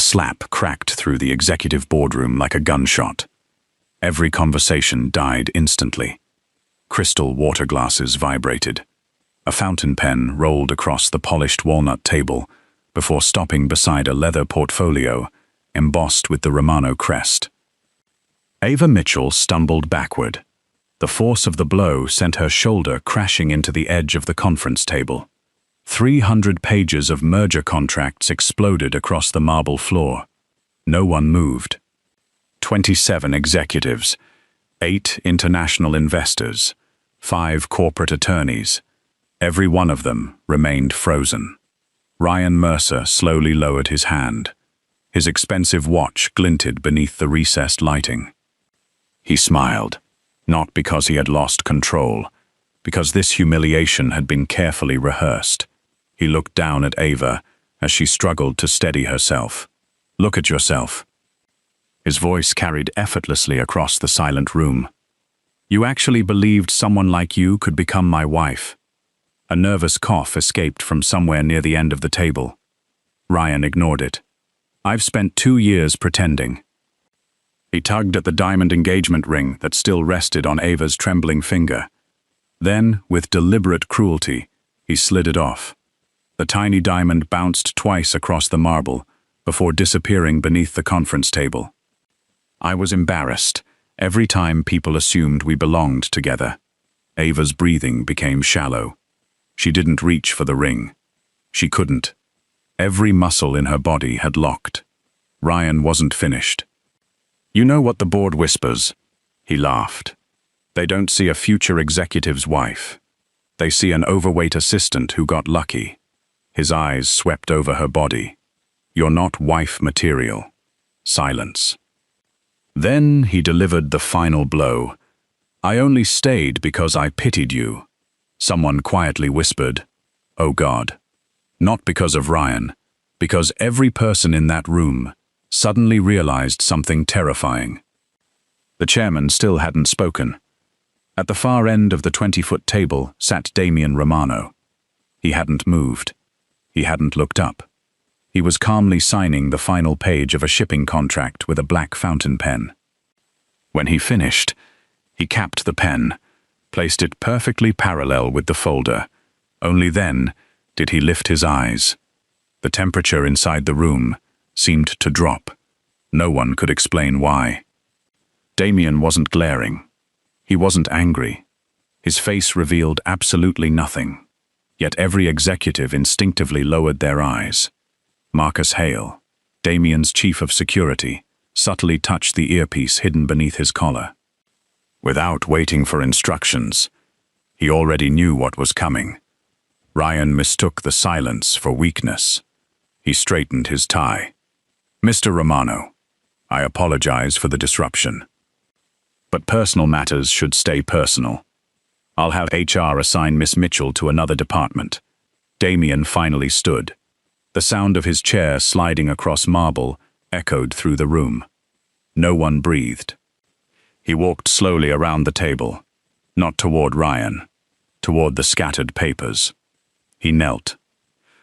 slap cracked through the executive boardroom like a gunshot. Every conversation died instantly. Crystal water glasses vibrated. A fountain pen rolled across the polished walnut table before stopping beside a leather portfolio embossed with the Romano crest. Ava Mitchell stumbled backward. The force of the blow sent her shoulder crashing into the edge of the conference table. 300 pages of merger contracts exploded across the marble floor. No one moved. 27 executives, 8 international investors, 5 corporate attorneys. Every one of them remained frozen. Ryan Mercer slowly lowered his hand. His expensive watch glinted beneath the recessed lighting. He smiled, not because he had lost control, because this humiliation had been carefully rehearsed. He looked down at Ava as she struggled to steady herself. "Look at yourself." His voice carried effortlessly across the silent room. "You actually believed someone like you could become my wife." A nervous cough escaped from somewhere near the end of the table. Ryan ignored it. "I've spent 2 years pretending." He tugged at the diamond engagement ring that still rested on Ava's trembling finger. Then, with deliberate cruelty, he slid it off. The tiny diamond bounced twice across the marble before disappearing beneath the conference table. I was embarrassed every time people assumed we belonged together. Ava's breathing became shallow. She didn't reach for the ring. She couldn't. Every muscle in her body had locked. Ryan wasn't finished. "You know what the board whispers?" He laughed. "They don't see a future executive's wife. They see an overweight assistant who got lucky." His eyes swept over her body. "You're not wife material." Silence. Then he delivered the final blow. "I only stayed because I pitied you." Someone quietly whispered, "Oh God." Not because of Ryan, because every person in that room suddenly realized something terrifying. The chairman still hadn't spoken. At the far end of the 20-foot table sat Damian Romano. He hadn't moved. He hadn't looked up. He was calmly signing the final page of a shipping contract with a black fountain pen. When he finished, he capped the pen, placed it perfectly parallel with the folder. Only then did he lift his eyes. The temperature inside the room seemed to drop. No one could explain why. Damian wasn't glaring. He wasn't angry. His face revealed absolutely nothing. Yet every executive instinctively lowered their eyes. Marcus Hale, Damian's chief of security, subtly touched the earpiece hidden beneath his collar. Without waiting for instructions, he already knew what was coming. Ryan mistook the silence for weakness. He straightened his tie. "Mr. Romano, I apologize for the disruption. But personal matters should stay personal. I'll have HR assign Miss Mitchell to another department." Damian finally stood. The sound of his chair sliding across marble echoed through the room. No one breathed. He walked slowly around the table, not toward Ryan, toward the scattered papers. He knelt.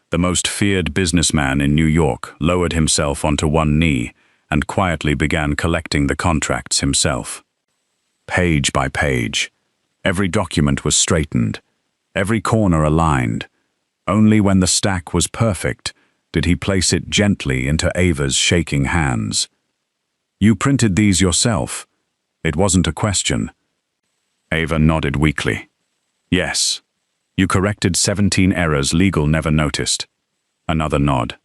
The most feared businessman in New York lowered himself onto one knee and quietly began collecting the contracts himself. Page by page, every document was straightened, every corner aligned. Only when the stack was perfect did he place it gently into Ava's shaking hands. "You printed these yourself?" It wasn't a question. Ava nodded weakly. "Yes. You corrected 17 errors legal never noticed." Another nod.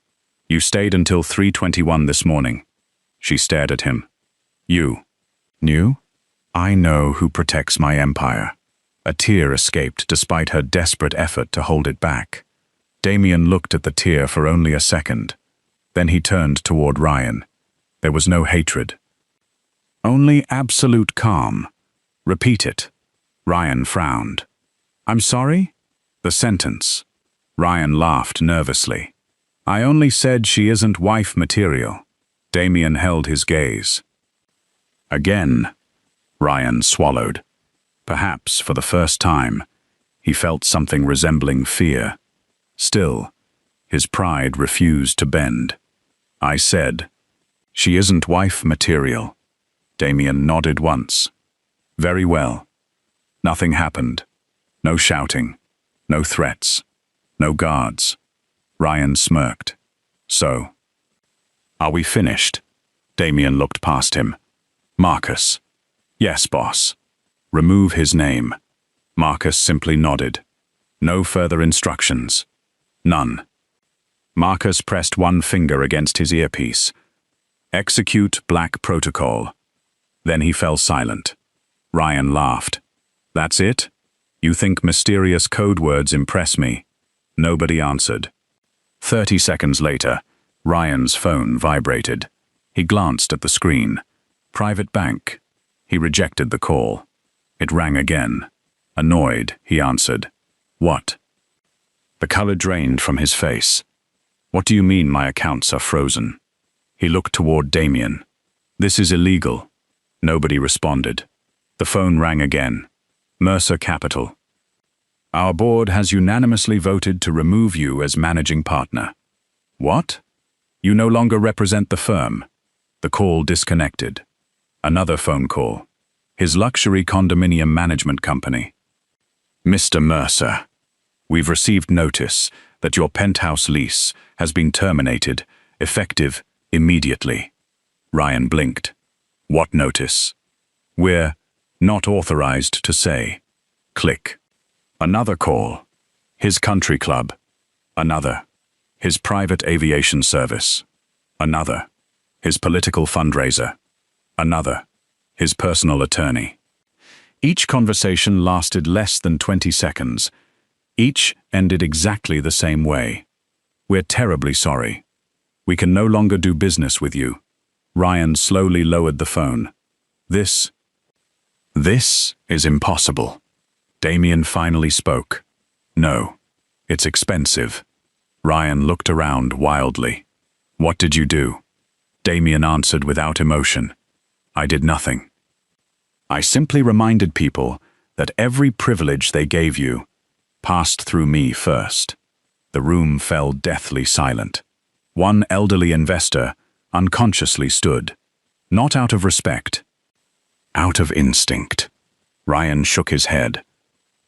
"You stayed until 3:21 this morning." She stared at him. "You knew?" "I know who protects my empire." A tear escaped despite her desperate effort to hold it back. Damian looked at the tear for only a second. Then he turned toward Ryan. There was no hatred. Only absolute calm. "Repeat it." Ryan frowned. "I'm sorry?" "The sentence." Ryan laughed nervously. "I only said she isn't wife material." Damian held his gaze. "Again." Ryan swallowed. Perhaps for the first time, he felt something resembling fear. Still, his pride refused to bend. I said, "She isn't wife material." Damien nodded once. "Very well." Nothing happened. No shouting. No threats. No guards. Ryan smirked. "So, are we finished?" Damien looked past him. "Marcus." "Yes, boss." "Remove his name." Marcus simply nodded. "No further instructions." "None." Marcus pressed one finger against his earpiece. "Execute Black Protocol." Then he fell silent. Ryan laughed. "That's it? You think mysterious code words impress me?" Nobody answered. 30 seconds later, Ryan's phone vibrated. He glanced at the screen. Private bank. He rejected the call. It rang again. Annoyed, he answered. "What?" The color drained from his face. "What do you mean my accounts are frozen?" He looked toward Damien. "This is illegal." Nobody responded. The phone rang again. Mercer Capital. "Our board has unanimously voted to remove you as managing partner." "What?" "You no longer represent the firm." The call disconnected. Another phone call. His luxury condominium management company. "Mr. Mercer, we've received notice that your penthouse lease has been terminated, effective immediately." Ryan blinked. "What notice?" "We're not authorized to say." Click. Another call. His country club. Another. His private aviation service. Another. His political fundraiser. Another. His personal attorney. Each conversation lasted less than 20 seconds. Each ended exactly the same way. "We're terribly sorry. We can no longer do business with you." Ryan slowly lowered the phone. This is impossible." Damien finally spoke. "No, it's expensive." Ryan looked around wildly. "What did you do?" Damien answered without emotion. "I did nothing. I simply reminded people that every privilege they gave you passed through me first." The room fell deathly silent. One elderly investor unconsciously stood, not out of respect, out of instinct. Ryan shook his head.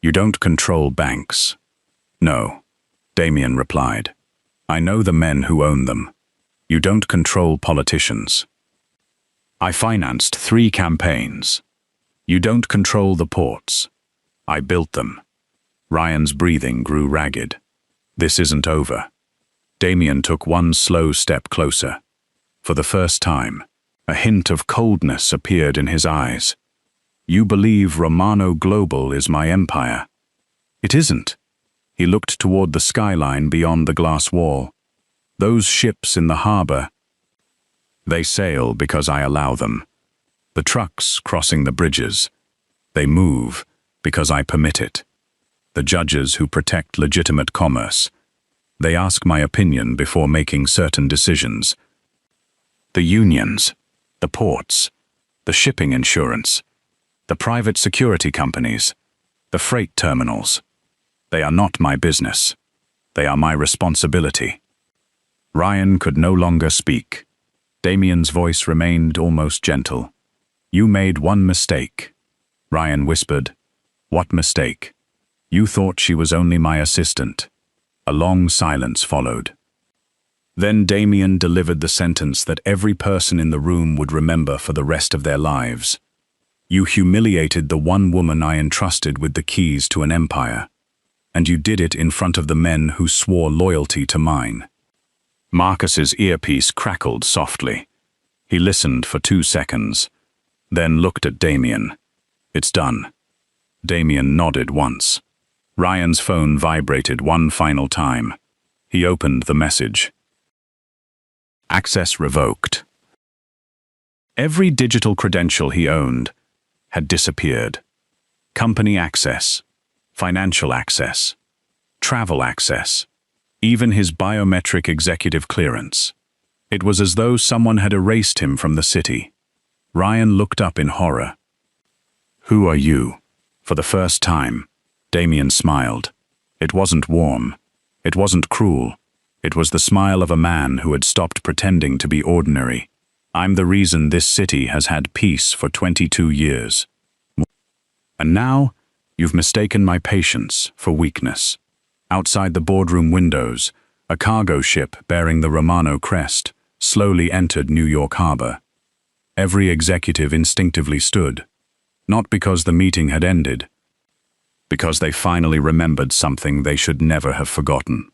"You don't control banks." "No," Damien replied. "I know the men who own them. You don't control politicians." "I financed 3 campaigns." "You don't control the ports." "I built them." Ryan's breathing grew ragged. "This isn't over." Damien took one slow step closer. For the first time, a hint of coldness appeared in his eyes. "You believe Romano Global is my empire." "It isn't." He looked toward the skyline beyond the glass wall. "Those ships in the harbor, they sail because I allow them. The trucks crossing the bridges, they move because I permit it. The judges who protect legitimate commerce, they ask my opinion before making certain decisions. The unions, the ports, the shipping insurance, the private security companies, the freight terminals, they are not my business. They are my responsibility." Ryan could no longer speak. Damien's voice remained almost gentle. "You made one mistake." Ryan whispered. "What mistake?" "You thought she was only my assistant." A long silence followed. Then Damien delivered the sentence that every person in the room would remember for the rest of their lives. "You humiliated the one woman I entrusted with the keys to an empire, and you did it in front of the men who swore loyalty to mine." Marcus's earpiece crackled softly. He listened for 2 seconds, then looked at Damien. "It's done." Damien nodded once. Ryan's phone vibrated one final time. He opened the message. Access revoked. Every digital credential he owned had disappeared. Company access, financial access, travel access, even his biometric executive clearance. It was as though someone had erased him from the city. Ryan looked up in horror. "Who are you?" For the first time, Damien smiled. It wasn't warm. It wasn't cruel. It was the smile of a man who had stopped pretending to be ordinary. I'm the reason this city has had peace for 22 years. And now, you've mistaken my patience for weakness. Outside the boardroom windows, a cargo ship bearing the Romano crest slowly entered New York Harbor. Every executive instinctively stood, not because the meeting had ended, because they finally remembered something they should never have forgotten.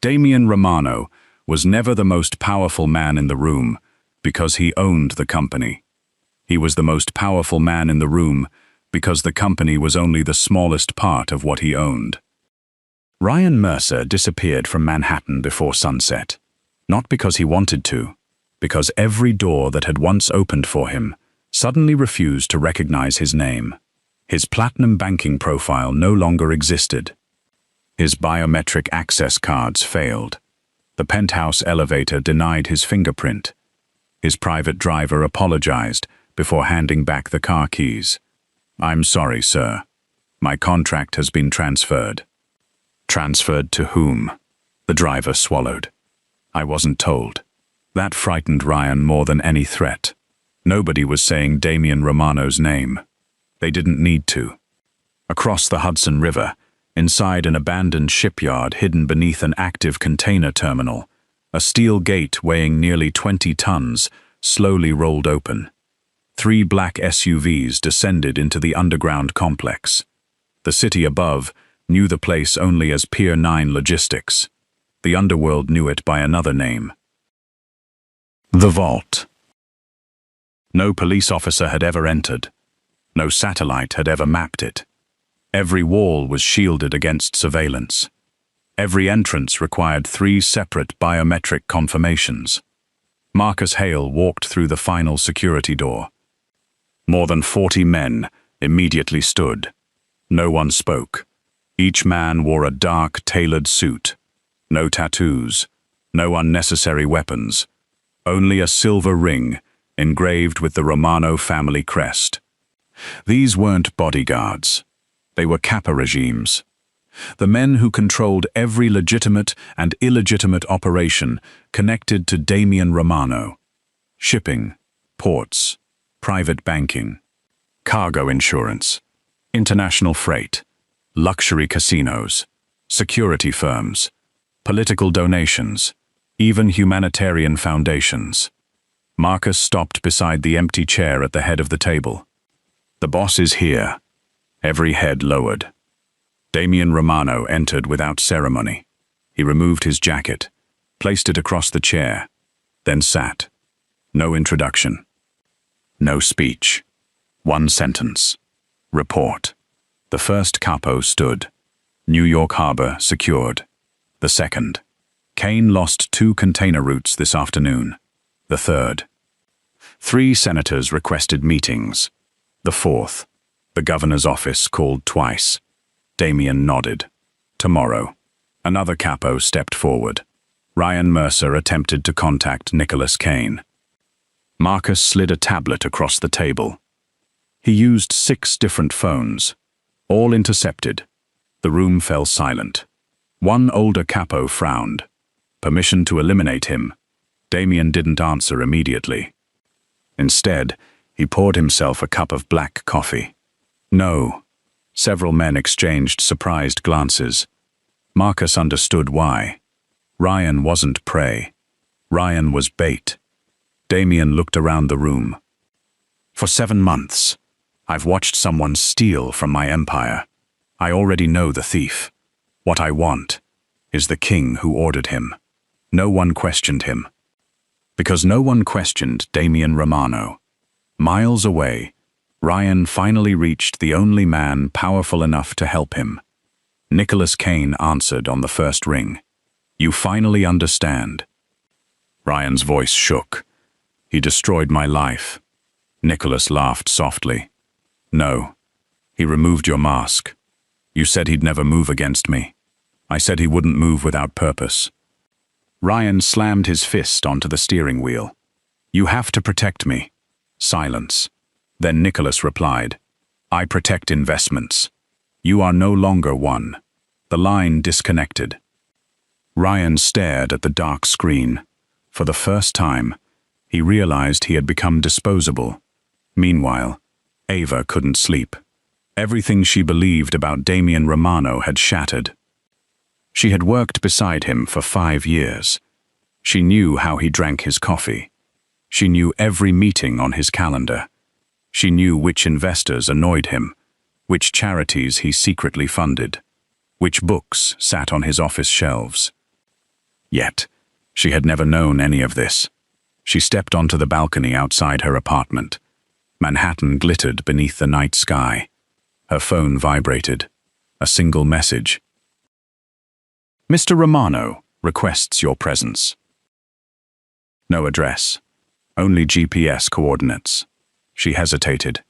Damian Romano was never the most powerful man in the room because he owned the company. He was the most powerful man in the room because the company was only the smallest part of what he owned. Ryan Mercer disappeared from Manhattan before sunset, not because he wanted to, because every door that had once opened for him suddenly refused to recognize his name. His platinum banking profile no longer existed. His biometric access cards failed. The penthouse elevator denied his fingerprint. His private driver apologized before handing back the car keys. "I'm sorry, sir. My contract has been transferred." Transferred to whom? The driver swallowed. "I wasn't told." That frightened Ryan more than any threat. Nobody was saying Damian Romano's name. They didn't need to. Across the Hudson River, inside an abandoned shipyard hidden beneath an active container terminal, a steel gate weighing nearly 20 tons slowly rolled open. 3 black SUVs descended into the underground complex. The city above knew the place only as Pier 9 Logistics. The underworld knew it by another name. The Vault. No police officer had ever entered. No satellite had ever mapped it. Every wall was shielded against surveillance. Every entrance required 3 separate biometric confirmations. Marcus Hale walked through the final security door. More than 40 men immediately stood. No one spoke. Each man wore a dark, tailored suit. No tattoos, no unnecessary weapons. Only a silver ring engraved with the Romano family crest. These weren't bodyguards. They were Kappa regimes. The men who controlled every legitimate and illegitimate operation connected to Damian Romano. Shipping, ports, private banking, cargo insurance, international freight, luxury casinos, security firms, political donations, even humanitarian foundations. Marcus stopped beside the empty chair at the head of the table. "The boss is here." Every head lowered. Damian Romano entered without ceremony. He removed his jacket, placed it across the chair, then sat. No introduction. No speech. 1 sentence. Report. The first capo stood. New York Harbor secured. The second. Kane lost 2 container routes this afternoon. The third. 3 senators requested meetings. The fourth. The governor's office called twice. Damian nodded. Tomorrow. Another capo stepped forward. Ryan Mercer attempted to contact Nicholas Kane. Marcus slid a tablet across the table. He used 6 different phones. All intercepted. The room fell silent. One older capo frowned. Permission to eliminate him. Damian didn't answer immediately. Instead, he poured himself a cup of black coffee. No. Several men exchanged surprised glances. Marcus understood why. Ryan wasn't prey. Ryan was bait. Damian looked around the room. "For 7 months, I've watched someone steal from my empire. I already know the thief. What I want is the king who ordered him." No one questioned him. Because no one questioned Damian Romano. Miles away, Ryan finally reached the only man powerful enough to help him. Nicholas Kane answered on the first ring. "You finally understand." Ryan's voice shook. "He destroyed my life." Nicholas laughed softly. "No. He removed your mask. You said he'd never move against me. I said he wouldn't move without purpose." Ryan slammed his fist onto the steering wheel. "You have to protect me." Silence. Then Nicholas replied, "I protect investments. You are no longer one." The line disconnected. Ryan stared at the dark screen. For the first time, he realized he had become disposable. Meanwhile, Ava couldn't sleep. Everything she believed about Damian Romano had shattered. She had worked beside him for 5 years. She knew how he drank his coffee. She knew every meeting on his calendar. She knew which investors annoyed him, which charities he secretly funded, which books sat on his office shelves. Yet, she had never known any of this. She stepped onto the balcony outside her apartment. Manhattan glittered beneath the night sky. Her phone vibrated. A single message. "Mr. Romano requests your presence." No address. Only GPS coordinates. She hesitated,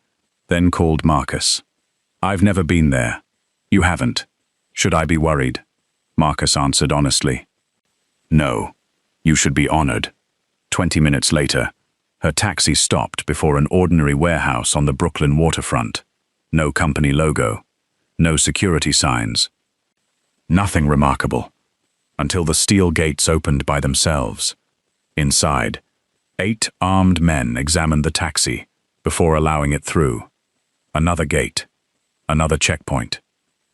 then called Marcus. "I've never been there." "You haven't. Should I be worried?" Marcus answered honestly. "No. You should be honored." 20 minutes later, her taxi stopped before an ordinary warehouse on the Brooklyn waterfront. No company logo. No security signs. Nothing remarkable. Until the steel gates opened by themselves. Inside, 8 armed men examined the taxi before allowing it through. Another gate. Another checkpoint.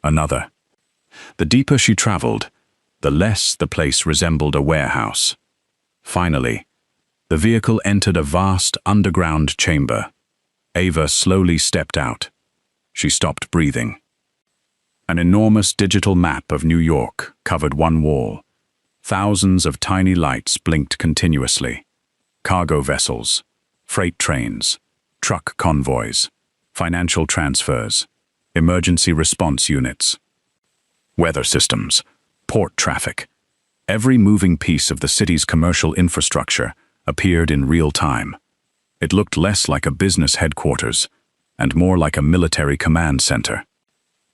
Another. The deeper she traveled, the less the place resembled a warehouse. Finally, the vehicle entered a vast underground chamber. Ava slowly stepped out. She stopped breathing. An enormous digital map of New York covered one wall. Thousands of tiny lights blinked continuously. Cargo vessels, freight trains, truck convoys, financial transfers, emergency response units, weather systems, port traffic. Every moving piece of the city's commercial infrastructure appeared in real time. It looked less like a business headquarters and more like a military command center.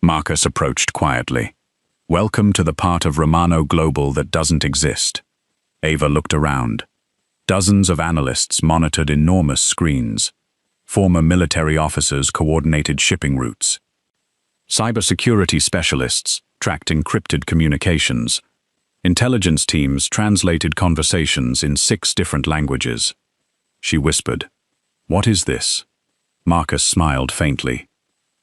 Marcus approached quietly. "Welcome to the part of Romano Global that doesn't exist." Ava looked around. Dozens of analysts monitored enormous screens. Former military officers coordinated shipping routes. Cybersecurity specialists tracked encrypted communications. Intelligence teams translated conversations in 6 different languages. She whispered, "What is this?" Marcus smiled faintly.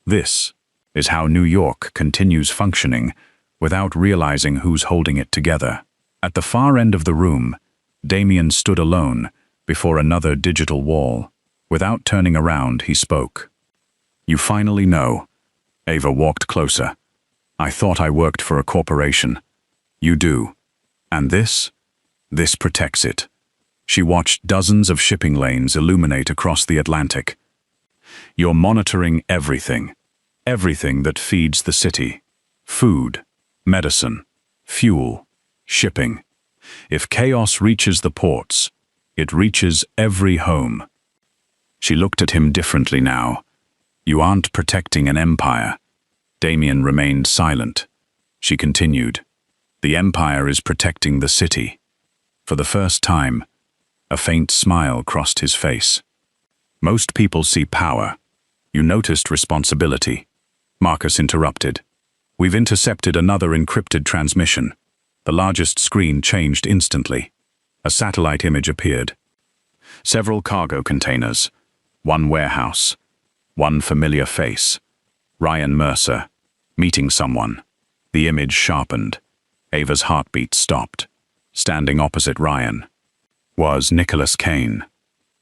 "This is how New York continues functioning without realizing who's holding it together." At the far end of the room, Damian stood alone before another digital wall. Without turning around, he spoke. "You finally know." Ava walked closer. "I thought I worked for a corporation." "You do. And this? This protects it." She watched dozens of shipping lanes illuminate across the Atlantic. "You're monitoring everything. Everything that feeds the city. Food, medicine, fuel, shipping. If chaos reaches the ports, it reaches every home." She looked at him differently now. "You aren't protecting an empire." Damian remained silent. She continued, "The empire is protecting the city." For the first time, a faint smile crossed his face. "Most people see power. You noticed responsibility." Marcus interrupted. "We've intercepted another encrypted transmission." The largest screen changed instantly. A satellite image appeared. Several cargo containers. One warehouse. One familiar face. Ryan Mercer. Meeting someone. The image sharpened. Ava's heartbeat stopped. Standing opposite Ryan was Nicholas Kane.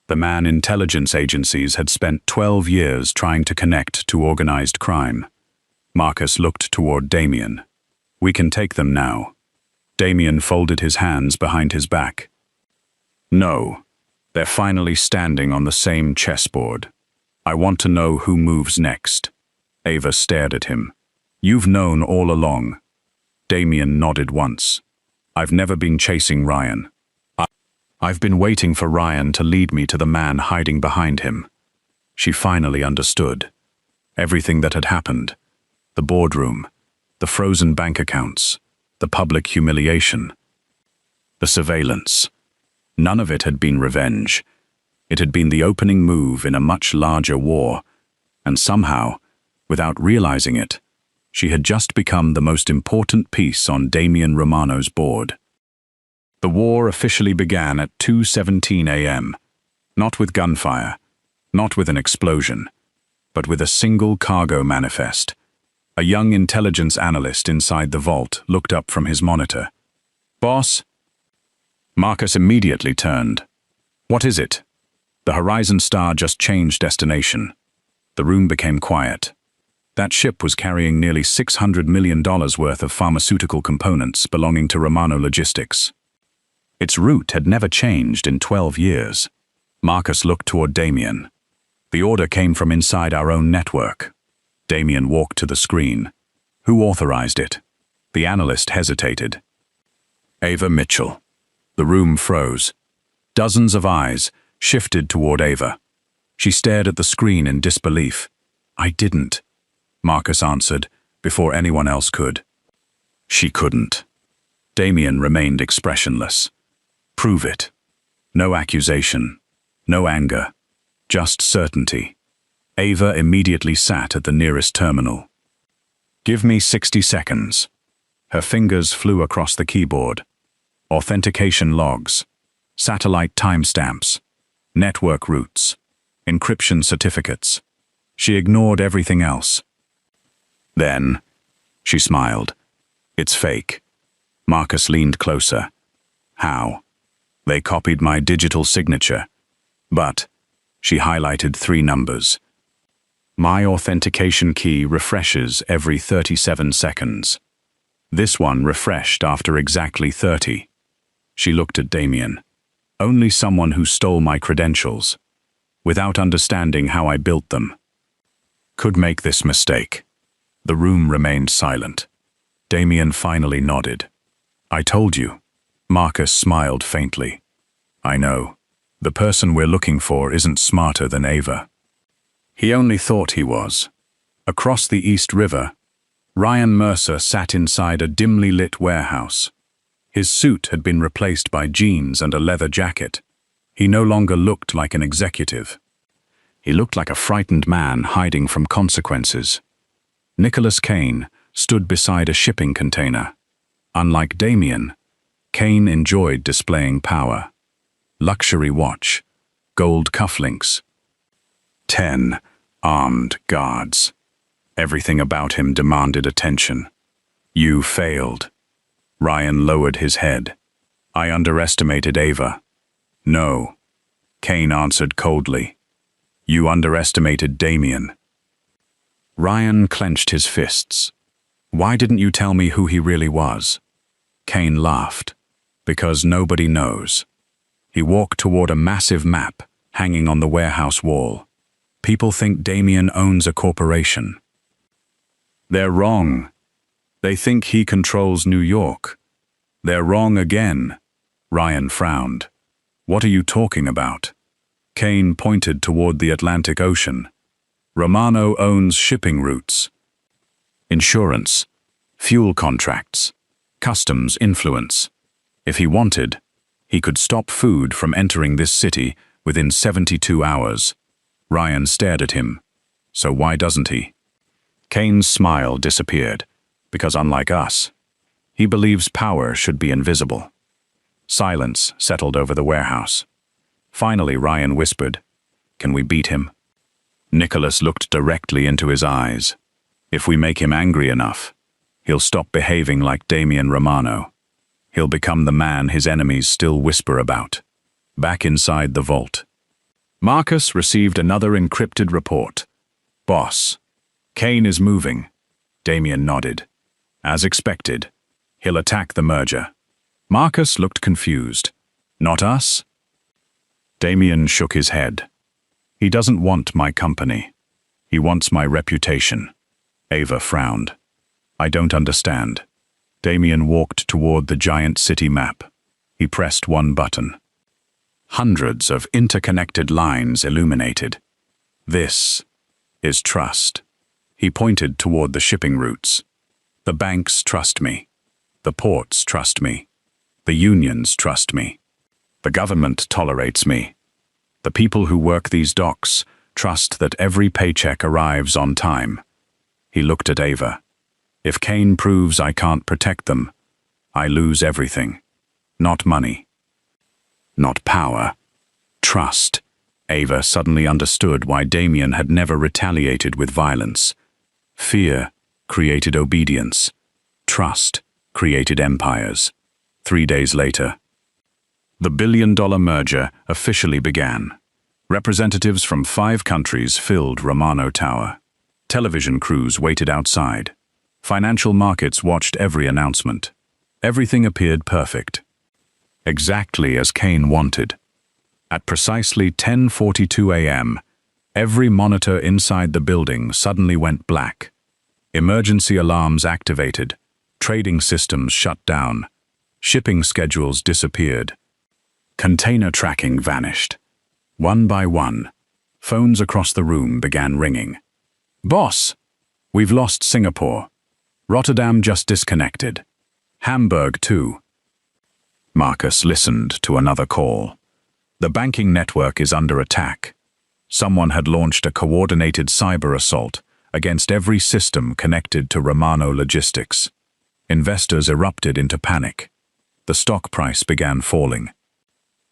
The man intelligence agencies had spent 12 years trying to connect to organized crime. Marcus looked toward Damian. "We can take them now." Damian folded his hands behind his back. "No, they're finally standing on the same chessboard. I want to know who moves next." Ava stared at him. "You've known all along." Damian nodded once. "I've never been chasing Ryan. I've been waiting for Ryan to lead me to the man hiding behind him." She finally understood. Everything that had happened. The boardroom, the frozen bank accounts, the public humiliation, the surveillance. None of it had been revenge. It had been the opening move in a much larger war, and somehow, without realizing it, she had just become the most important piece on Damian Romano's board. The war officially began at 2:17 a.m., not with gunfire, not with an explosion, but with a single cargo manifest. A young intelligence analyst inside the vault looked up from his monitor. "Boss?" Marcus immediately turned. "What is it?" The Horizon Star just changed destination. The room became quiet. That ship was carrying nearly $600 million worth of pharmaceutical components belonging to Romano Logistics. Its route had never changed in 12 years. Marcus looked toward Damien. The order came from inside our own network. Damien walked to the screen. Who authorized it? The analyst hesitated. Ava Mitchell. The room froze. Dozens of eyes shifted toward Ava. She stared at the screen in disbelief. "I didn't," Marcus answered, before anyone else could. She couldn't. Damien remained expressionless. "Prove it." No accusation, no anger, just certainty. Ava immediately sat at the nearest terminal. "Give me 60 seconds. Her fingers flew across the keyboard. Authentication logs, satellite timestamps, network routes, encryption certificates. She ignored everything else. Then, she smiled. "It's fake." Marcus leaned closer. "How?" "They copied my digital signature. But," she highlighted 3 numbers. "My authentication key refreshes every 37 seconds. This one refreshed after exactly 30. She looked at Damien. "Only someone who stole my credentials, without understanding how I built them, could make this mistake." The room remained silent. Damien finally nodded. "I told you." Marcus smiled faintly. "I know. The person we're looking for isn't smarter than Ava." He only thought he was. Across the East River, Ryan Mercer sat inside a dimly lit warehouse. His suit had been replaced by jeans and a leather jacket. He no longer looked like an executive. He looked like a frightened man hiding from consequences. Nicholas Kane stood beside a shipping container. Unlike Damien, Kane enjoyed displaying power. Luxury watch, gold cufflinks, 10 armed guards. Everything about him demanded attention. "You failed." Ryan lowered his head. "I underestimated Ava." "No," Kane answered coldly. "You underestimated Damien." Ryan clenched his fists. "Why didn't you tell me who he really was?" Kane laughed. "Because nobody knows." He walked toward a massive map hanging on the warehouse wall. "People think Damien owns a corporation." "They're wrong. They think he controls New York." "They're wrong again." Ryan frowned. "What are you talking about?" Kane pointed toward the Atlantic Ocean. "Romano owns shipping routes, insurance, fuel contracts, customs influence. If he wanted, he could stop food from entering this city within 72 hours. Ryan stared at him. "So why doesn't he?" Kane's smile disappeared, because unlike us, he believes power should be invisible. Silence settled over the warehouse. Finally, Ryan whispered, "Can we beat him?" Nicholas looked directly into his eyes. "If we make him angry enough, he'll stop behaving like Damien Romano. He'll become the man his enemies still whisper about." Back inside the vault, Marcus received another encrypted report. "Boss, Kane is moving." Damien nodded. "As expected. He'll attack the merger." Marcus looked confused. "Not us?" Damien shook his head. "He doesn't want my company. He wants my reputation." Ava frowned. "I don't understand." Damien walked toward the giant city map. He pressed one button. Hundreds of interconnected lines illuminated. "This is trust." He pointed toward the shipping routes. "The banks trust me. The ports trust me. The unions trust me. The government tolerates me. The people who work these docks trust that every paycheck arrives on time." He looked at Ava. "If Kane proves I can't protect them, I lose everything." Not money. Not power. Trust. Ava suddenly understood why Damien had never retaliated with violence. Fear created obedience. Trust created empires. 3 days later, the billion-dollar merger officially began. Representatives from 5 countries filled Romano Tower. Television crews waited outside. Financial markets watched every announcement. Everything appeared perfect. Exactly as Kane wanted. At precisely 10:42 a.m., every monitor inside the building suddenly went black. Emergency alarms activated. Trading systems shut down. Shipping schedules disappeared. Container tracking vanished. One by one, phones across the room began ringing. "Boss, we've lost Singapore. Rotterdam just disconnected. Hamburg too." Marcus listened to another call. The banking network is under attack. Someone had launched a coordinated cyber assault against every system connected to Romano Logistics. Investors erupted into panic. The stock price began falling.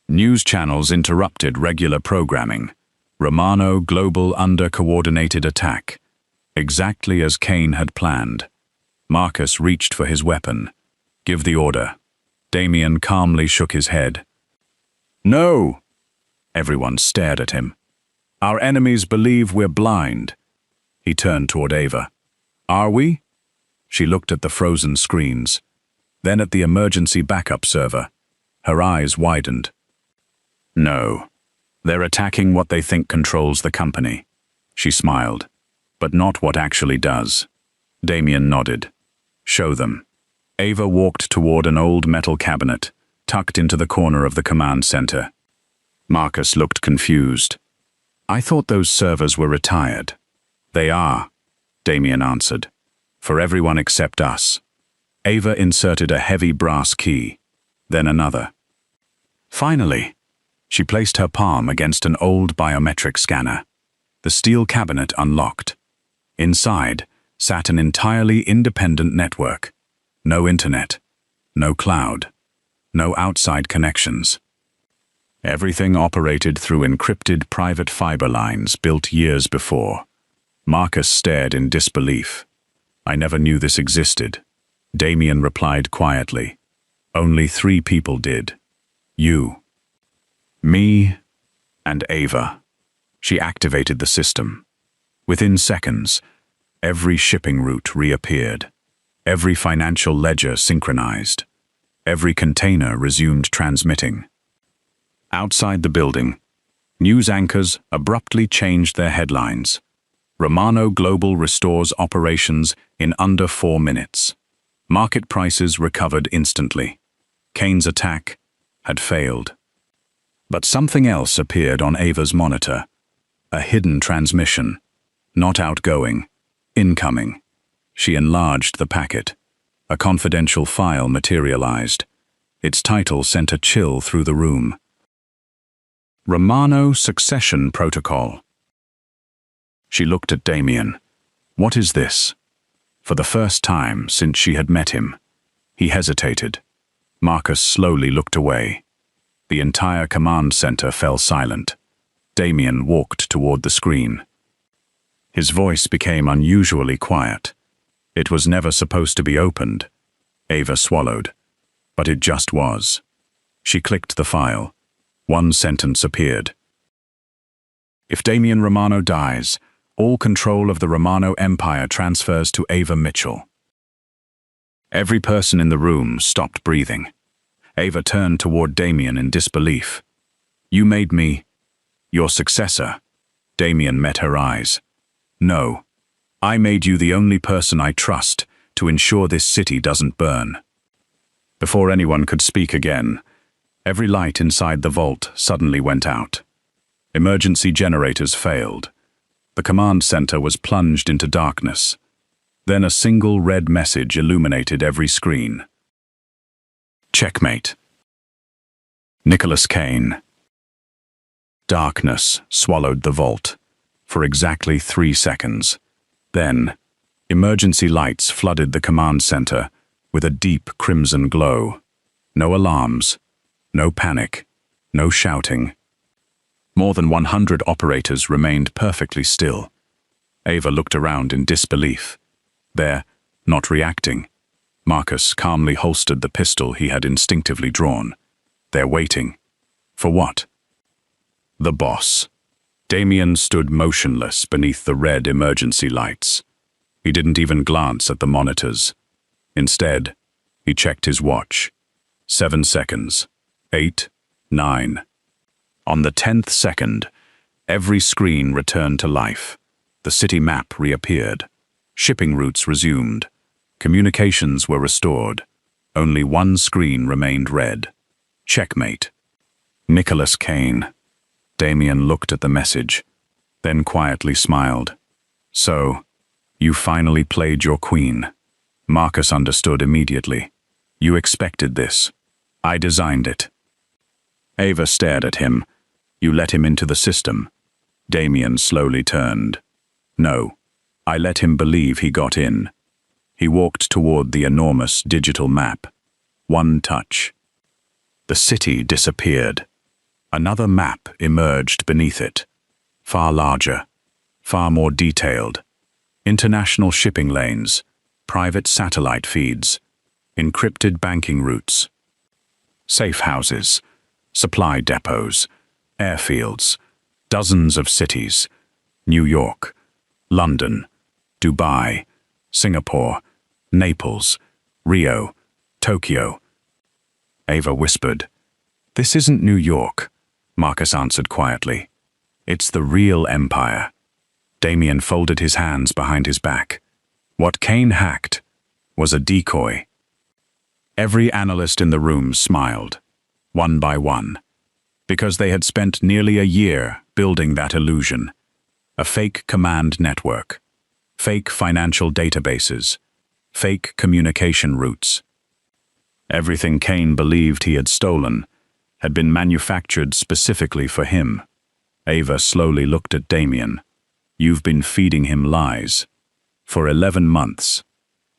News channels interrupted regular programming. Romano Global under coordinated attack. Exactly as Kane had planned. Marcus reached for his weapon. "Give the order." Damien calmly shook his head. "No!" Everyone stared at him. "Our enemies believe we're blind." He turned toward Ava. "Are we?" She looked at the frozen screens, then at the emergency backup server. Her eyes widened. "No. They're attacking what they think controls the company." She smiled. "But not what actually does." Damien nodded. "Show them." Ava walked toward an old metal cabinet, tucked into the corner of the command center. Marcus looked confused. "I thought those servers were retired." "They are," Damien answered. "For everyone except us." Ava inserted a heavy brass key, then another. Finally, she placed her palm against an old biometric scanner. The steel cabinet unlocked. Inside sat an entirely independent network. No internet, no cloud, no outside connections. Everything operated through encrypted private fiber lines built years before. Marcus stared in disbelief. "I never knew this existed." Damien replied quietly. "Only 3 people did. You, me, and Ava." She activated the system. Within seconds, every shipping route reappeared. Every financial ledger synchronized. Every container resumed transmitting. Outside the building, news anchors abruptly changed their headlines. Romano Global restores operations in under 4 minutes. Market prices recovered instantly. Kane's attack had failed. But something else appeared on Ava's monitor. A hidden transmission. Not outgoing, incoming. She enlarged the packet. A confidential file materialized. Its title sent a chill through the room. Romano Succession Protocol. She looked at Damien. "What is this?" For the first time since she had met him, he hesitated. Marcus slowly looked away. The entire command center fell silent. Damien walked toward the screen. His voice became unusually quiet. It was never supposed to be opened. Ava swallowed. But it just was. She clicked the file. One sentence appeared. "If Damien Romano dies, all control of the Romano Empire transfers to Ava Mitchell." Every person in the room stopped breathing. Ava turned toward Damien in disbelief. "You made me your successor." Damien met her eyes. "No, I made you the only person I trust to ensure this city doesn't burn." Before anyone could speak again, every light inside the vault suddenly went out. Emergency generators failed. The command center was plunged into darkness. Then a single red message illuminated every screen. "Checkmate. Nicholas Kane." Darkness swallowed the vault for exactly 3 seconds. Then, emergency lights flooded the command center with a deep crimson glow. No alarms, no panic, no shouting. More than 100 operators remained perfectly still. Ava looked around in disbelief. There, not reacting. Marcus calmly holstered the pistol he had instinctively drawn. They're waiting. For what? The boss. Damien stood motionless beneath the red emergency lights. He didn't even glance at the monitors. Instead, he checked his watch. 7 seconds. 8, 9. On the 10th second, every screen returned to life. The city map reappeared. Shipping routes resumed. Communications were restored. Only one screen remained red. Checkmate. Nicholas Kane. Damien looked at the message, then quietly smiled. So, you finally played your queen. Marcus understood immediately. You expected this. I designed it. Ava stared at him. You let him into the system. Damien slowly turned. No, I let him believe he got in. He walked toward the enormous digital map. One touch. The city disappeared. Another map emerged beneath it. Far larger, far more detailed. International shipping lanes, private satellite feeds, encrypted banking routes, safe houses, supply depots, airfields, dozens of cities, New York, London, Dubai, Singapore, Naples, Rio, Tokyo. Ava whispered, "This isn't New York," Marcus answered quietly. "It's the real empire." Damien folded his hands behind his back. What Kane hacked was a decoy. Every analyst in the room smiled, one by one, because they had spent nearly a year building that illusion. A fake command network, fake financial databases, fake communication routes. Everything Kane believed he had stolen had been manufactured specifically for him. Ava slowly looked at Damien. "You've been feeding him lies." "For 11 months,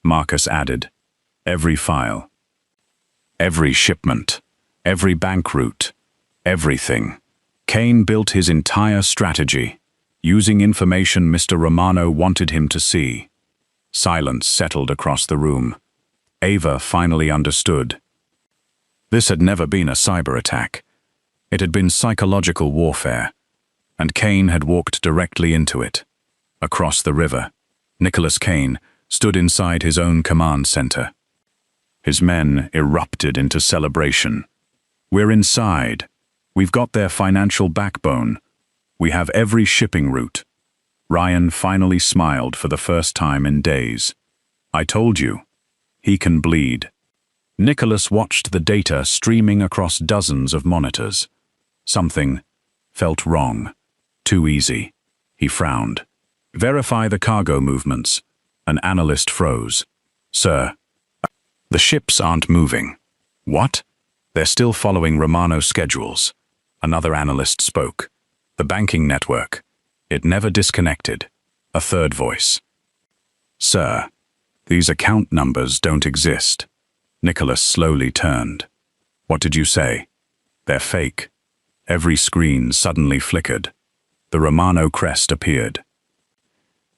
Marcus added. "Every file, every shipment, every bank route, everything." Kane built his entire strategy, using information Mr. Romano wanted him to see. Silence settled across the room. Ava finally understood. This had never been a cyber attack. It had been psychological warfare, and Kane had walked directly into it. Across the river, Nicholas Kane stood inside his own command center. His men erupted into celebration. "We're inside. We've got their financial backbone. We have every shipping route." Ryan finally smiled for the first time in days. "I told you. He can bleed." Nicholas watched the data streaming across dozens of monitors. Something felt wrong. Too easy. He frowned. "Verify the cargo movements." An analyst froze. "Sir, the ships aren't moving." "What?" "They're still following Romano's schedules." Another analyst spoke. "The banking network. It never disconnected." A third voice. "Sir, these account numbers don't exist." Nicholas slowly turned. "What did you say?" "They're fake." Every screen suddenly flickered. The Romano crest appeared.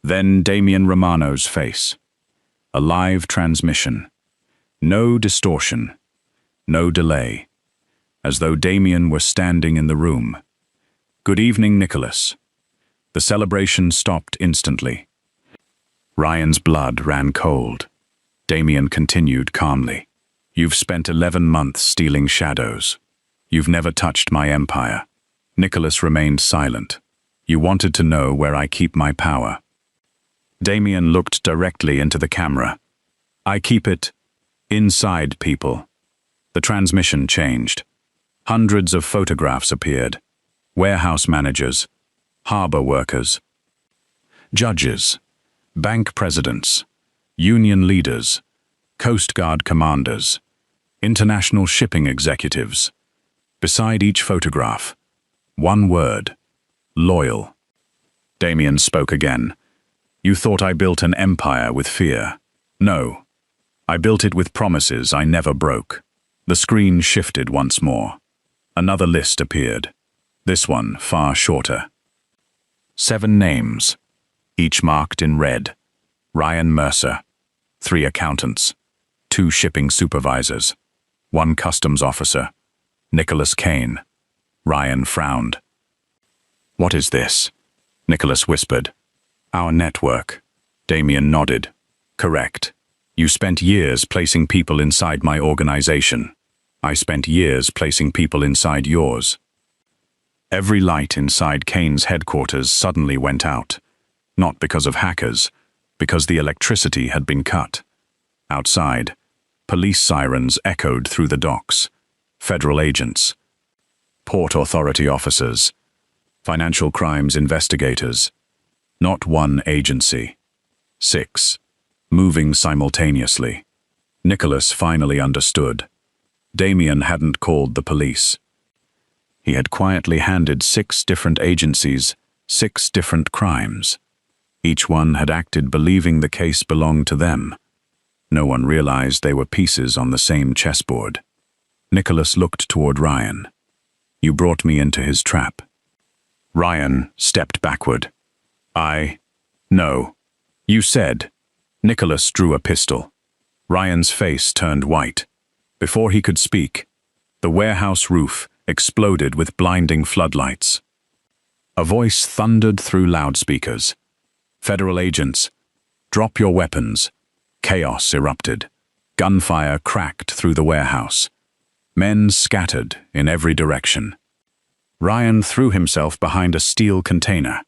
Then Damien Romano's face. A live transmission. No distortion. No delay. As though Damien were standing in the room. "Good evening, Nicholas." The celebration stopped instantly. Ryan's blood ran cold. Damien continued calmly. "You've spent 11 months stealing shadows. You've never touched my empire." Nicholas remained silent. "You wanted to know where I keep my power." Damien looked directly into the camera. "I keep it inside people." The transmission changed. Hundreds of photographs appeared. Warehouse managers, harbor workers, judges, bank presidents, union leaders, Coast Guard commanders, international shipping executives. Beside each photograph, one word: loyal. Damien spoke again. "You thought I built an empire with fear. No, I built it with promises I never broke. The screen shifted once more. Another list appeared. This one far shorter. 7 names, each marked in red. Ryan Mercer, 3 accountants, 2 shipping supervisors, 1 customs officer, Nicholas Kane. Ryan frowned. "What is this?" Nicholas whispered. "Our network." Damien nodded. "Correct. You spent years placing people inside my organization. I spent years placing people inside yours." Every light inside Kane's headquarters suddenly went out. Not because of hackers, because the electricity had been cut. Outside, police sirens echoed through the docks. Federal agents, port authority officers, financial crimes investigators. Not one agency. 6. Moving simultaneously. Nicholas finally understood. Damien hadn't called the police. He had quietly handed 6 different agencies 6 different crimes. Each one had acted believing the case belonged to them. No one realized they were pieces on the same chessboard. Nicholas looked toward Ryan. "You brought me into his trap." Ryan stepped backward. No. You said." Nicholas drew a pistol. Ryan's face turned white. Before he could speak, the warehouse roof exploded with blinding floodlights. A voice thundered through loudspeakers. "Federal agents, drop your weapons." Chaos erupted. Gunfire cracked through the warehouse. Men scattered in every direction. Ryan threw himself behind a steel container.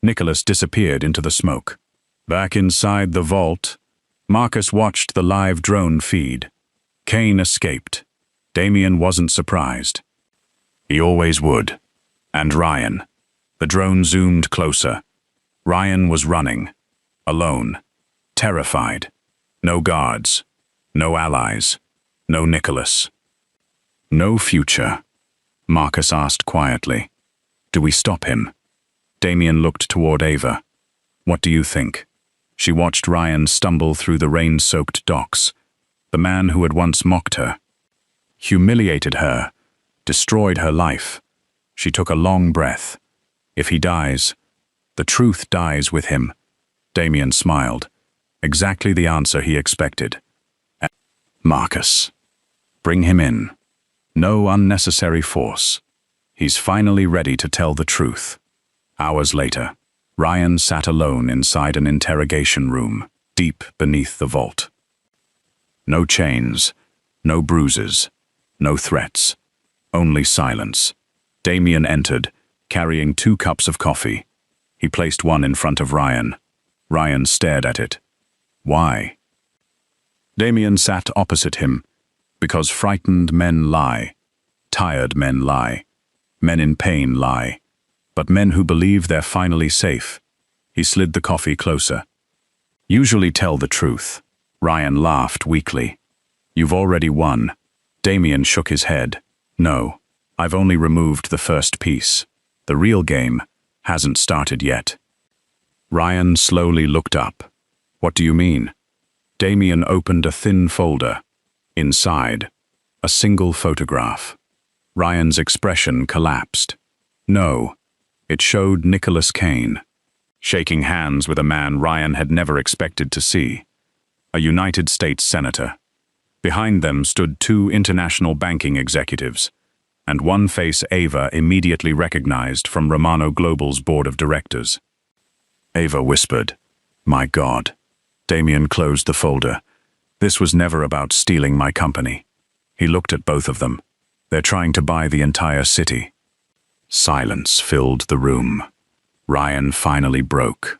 Nicholas disappeared into the smoke. Back inside the vault, Marcus watched the live drone feed. Kane escaped. Damien wasn't surprised. He always would. And Ryan. The drone zoomed closer. Ryan was running. Alone. Terrified. No guards. No allies. No Nicholas. No future. Marcus asked quietly. "Do we stop him?" Damien looked toward Ava. "What do you think?" She watched Ryan stumble through the rain-soaked docks. The man who had once mocked her, humiliated her, destroyed her life. She took a long breath. If he dies, the truth dies with him. Damien smiled. Exactly the answer he expected. "Marcus. Bring him in. No unnecessary force. He's finally ready to tell the truth." Hours later, Ryan sat alone inside an interrogation room, deep beneath the vault. No chains, no bruises, no threats, only silence. Damien entered, carrying 2 cups of coffee. He placed one in front of Ryan. Ryan stared at it. Why? Damien sat opposite him, because frightened men lie, tired men lie, men in pain lie, but men who believe they're finally safe. He slid the coffee closer. "Usually tell the truth." Ryan laughed weakly. "You've already won." Damien shook his head. "No, I've only removed the first piece. The real game hasn't started yet." Ryan slowly looked up. "What do you mean?" Damien opened a thin folder. Inside, a single photograph. Ryan's expression collapsed. No, it showed Nicholas Kane, shaking hands with a man Ryan had never expected to see. A United States senator. Behind them stood 2 international banking executives, and one face Ava immediately recognized from Romano Global's board of directors. Ava whispered, "My God." Damien closed the folder. This was never about stealing my company. He looked at both of them. They're trying to buy the entire city. Silence filled the room. Ryan finally broke.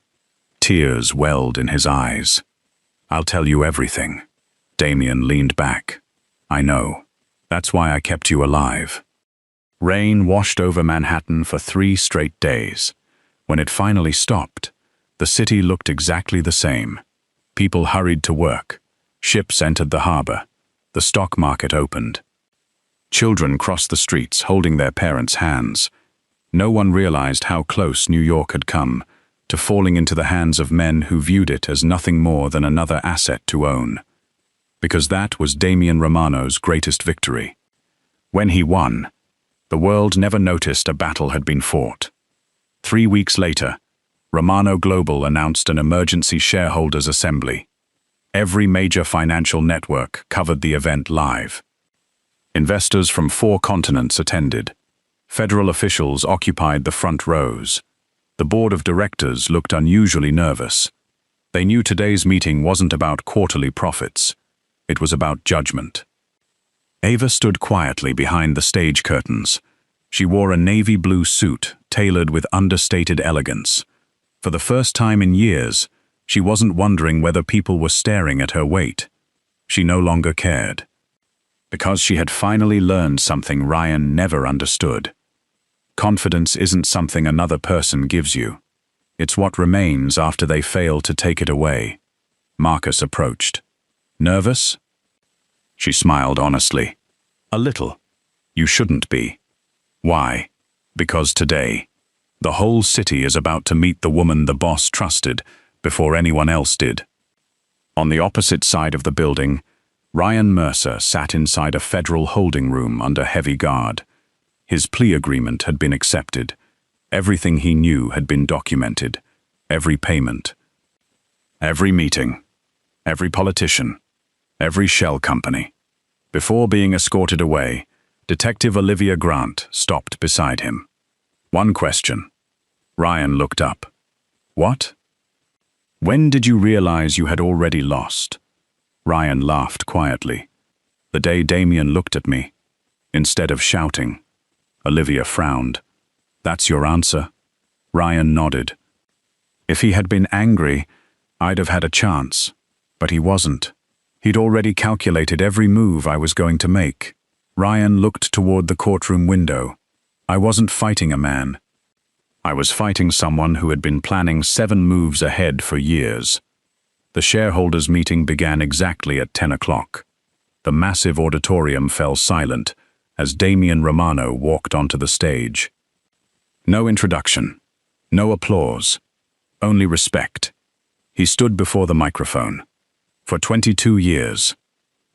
Tears welled in his eyes. "I'll tell you everything." Damien leaned back. "I know. That's why I kept you alive." Rain washed over Manhattan for 3 straight days. When it finally stopped, the city looked exactly the same. People hurried to work. Ships entered the harbor. The stock market opened. Children crossed the streets holding their parents' hands. No one realized how close New York had come to falling into the hands of men who viewed it as nothing more than another asset to own. because that was Damien Romano's greatest victory. When he won, the world never noticed a battle had been fought. 3 weeks later, Romano Global announced an emergency shareholders' assembly. Every major financial network covered the event live. Investors from 4 continents attended. Federal officials occupied the front rows. The board of directors looked unusually nervous. They knew today's meeting wasn't about quarterly profits. It was about judgment. Ava stood quietly behind the stage curtains. She wore a navy blue suit tailored with understated elegance. For the first time in years, she wasn't wondering whether people were staring at her weight. She no longer cared. Because she had finally learned something Ryan never understood. Confidence isn't something another person gives you. It's what remains after they fail to take it away. Marcus approached. Nervous? She smiled honestly. A little. You shouldn't be. Why? Because today, the whole city is about to meet the woman the boss trusted before anyone else did. On the opposite side of the building, Ryan Mercer sat inside a federal holding room under heavy guard. His plea agreement had been accepted. Everything he knew had been documented. Every payment. Every meeting. Every politician. Every shell company. Before being escorted away, Detective Olivia Grant stopped beside him. One question. Ryan looked up. What? When did you realize you had already lost? Ryan laughed quietly. The day Damien looked at me. Instead of shouting. Olivia frowned. That's your answer? Ryan nodded. If he had been angry, I'd have had a chance. But he wasn't. He'd already calculated every move I was going to make. Ryan looked toward the courtroom window. I wasn't fighting a man. I was fighting someone who had been planning 7 moves ahead for years. The shareholders' meeting began exactly at 10 o'clock. The massive auditorium fell silent as Damien Romano walked onto the stage. No introduction, no applause, only respect. He stood before the microphone. For 22 years,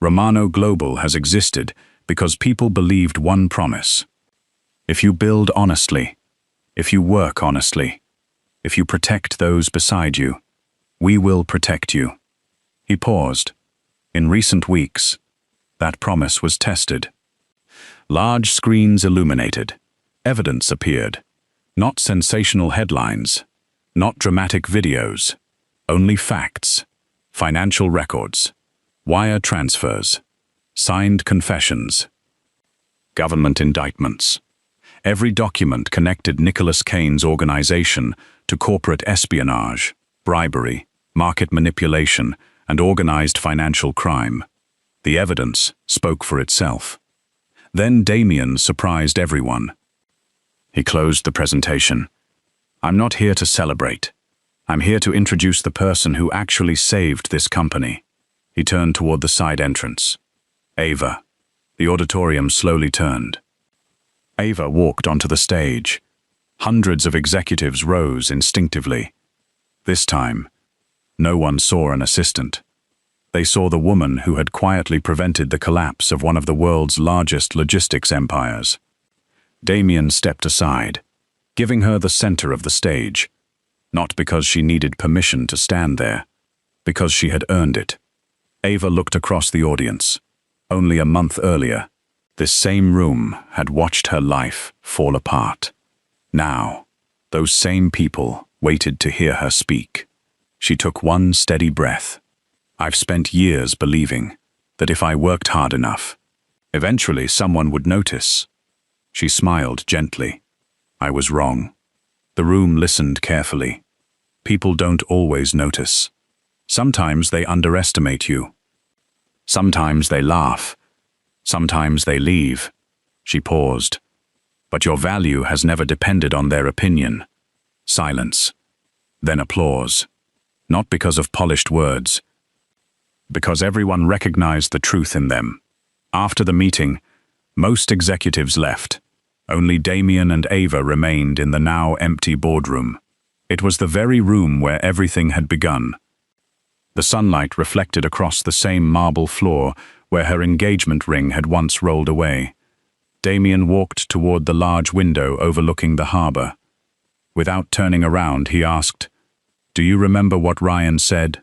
Romano Global has existed because people believed one promise. If you build honestly, if you work honestly, if you protect those beside you, we will protect you. He paused. In recent weeks, that promise was tested. Large screens illuminated. Evidence appeared. Not sensational headlines, not dramatic videos, only facts, financial records, wire transfers, signed confessions, government indictments. Every document connected Nicholas Kane's organization to corporate espionage, bribery, market manipulation, and organized financial crime. The evidence spoke for itself. Then Damien surprised everyone. He closed the presentation. I'm not here to celebrate. I'm here to introduce the person who actually saved this company. He turned toward the side entrance. Ava. The auditorium slowly turned. Ava walked onto the stage. Hundreds of executives rose instinctively. This time, no one saw an assistant. They saw the woman who had quietly prevented the collapse of one of the world's largest logistics empires. Damien stepped aside, giving her the center of the stage. Not because she needed permission to stand there, because she had earned it. Ava looked across the audience. Only a month earlier, this same room had watched her life fall apart. Now, those same people waited to hear her speak. She took one steady breath. I've spent years believing that if I worked hard enough, eventually someone would notice. She smiled gently. I was wrong. The room listened carefully. People don't always notice. Sometimes they underestimate you. Sometimes they laugh. Sometimes they leave. She paused. But your value has never depended on their opinion. Silence. Then applause. Not because of polished words, because everyone recognized the truth in them. After the meeting, most executives left. Only Damien and Ava remained in the now empty boardroom. It was the very room where everything had begun. The sunlight reflected across the same marble floor where her engagement ring had once rolled away. Damien walked toward the large window overlooking the harbor. Without turning around, he asked, "Do you remember what Ryan said?"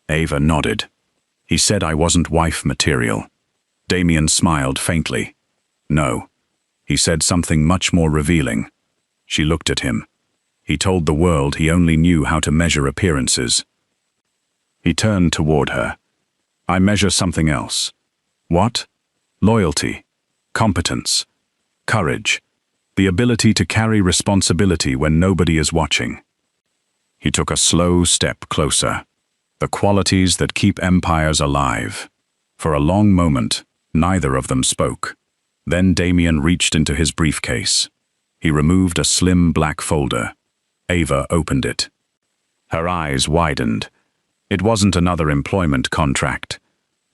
Ava nodded. "He said I wasn't wife material." Damien smiled faintly. "No. He said something much more revealing." She looked at him. He told the world he only knew how to measure appearances. He turned toward her. "I measure something else." "What?" "Loyalty, competence, courage, the ability to carry responsibility when nobody is watching." He took a slow step closer. The qualities that keep empires alive. For a long moment, neither of them spoke. Then Damien reached into his briefcase. He removed a slim black folder. Ava opened it. Her eyes widened. It wasn't another employment contract.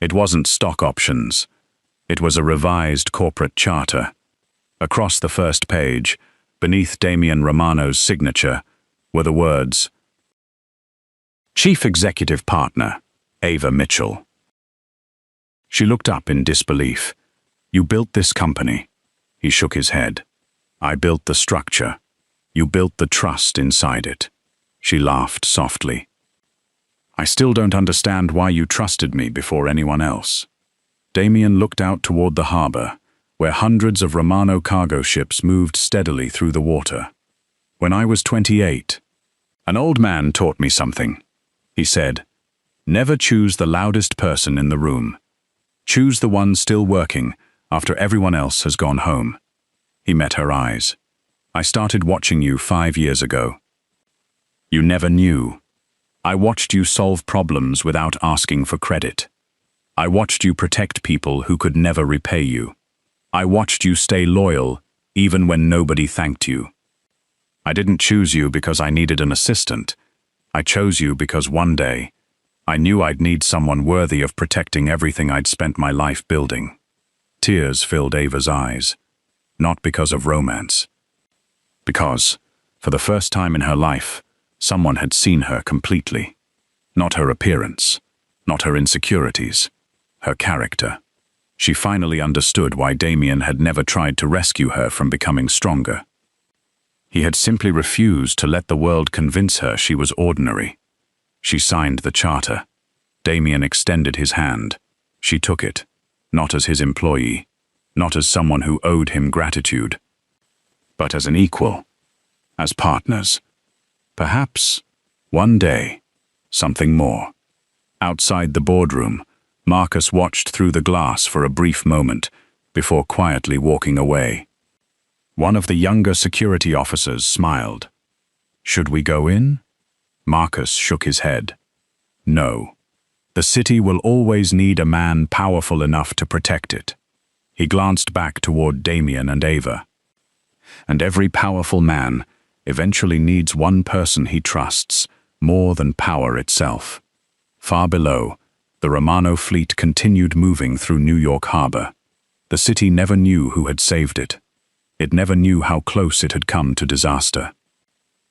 It wasn't stock options. It was a revised corporate charter. Across the first page, beneath Damien Romano's signature, were the words, "Chief Executive Partner, Ava Mitchell." She looked up in disbelief. "You built this company." He shook his head. "I built the structure. You built the trust inside it." She laughed softly. "I still don't understand why you trusted me before anyone else." Damien looked out toward the harbor, where hundreds of Romano cargo ships moved steadily through the water. "When I was 28, an old man taught me something. He said, 'Never choose the loudest person in the room. Choose the one still working after everyone else has gone home.'" He met her eyes. "I started watching you 5 years ago. You never knew. I watched you solve problems without asking for credit. I watched you protect people who could never repay you. I watched you stay loyal even when nobody thanked you. I didn't choose you because I needed an assistant. I chose you because one day I knew I'd need someone worthy of protecting everything I'd spent my life building." Tears filled Ava's eyes, not because of romance. Because, for the first time in her life, someone had seen her completely. Not her appearance, not her insecurities, her character. She finally understood why Damien had never tried to rescue her from becoming stronger. He had simply refused to let the world convince her she was ordinary. She signed the charter. Damien extended his hand. She took it, not as his employee, not as someone who owed him gratitude, but as an equal, as partners. Perhaps, one day, something more. Outside the boardroom, Marcus watched through the glass for a brief moment before quietly walking away. One of the younger security officers smiled. "Should we go in?" Marcus shook his head. "No. The city will always need a man powerful enough to protect it." He glanced back toward Damien and Ava. "And every powerful man eventually needs one person he trusts more than power itself." Far below, the Romano fleet continued moving through New York Harbor. The city never knew who had saved it. It never knew how close it had come to disaster.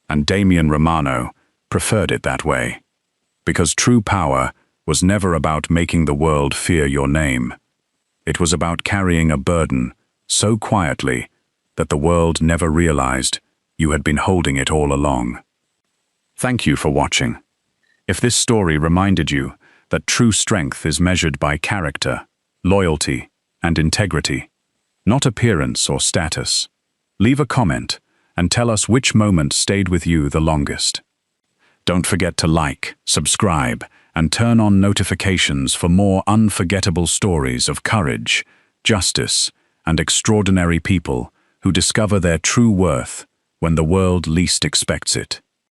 And Damien Romano preferred it that way, because true power was never about making the world fear your name. It was about carrying a burden so quietly that the world never realized you had been holding it all along. Thank you for watching. If this story reminded you that true strength is measured by character, loyalty, and integrity, not appearance or status, leave a comment and tell us which moment stayed with you the longest. Don't forget to like, subscribe, and turn on notifications for more unforgettable stories of courage, justice, and extraordinary people who discover their true worth when the world least expects it.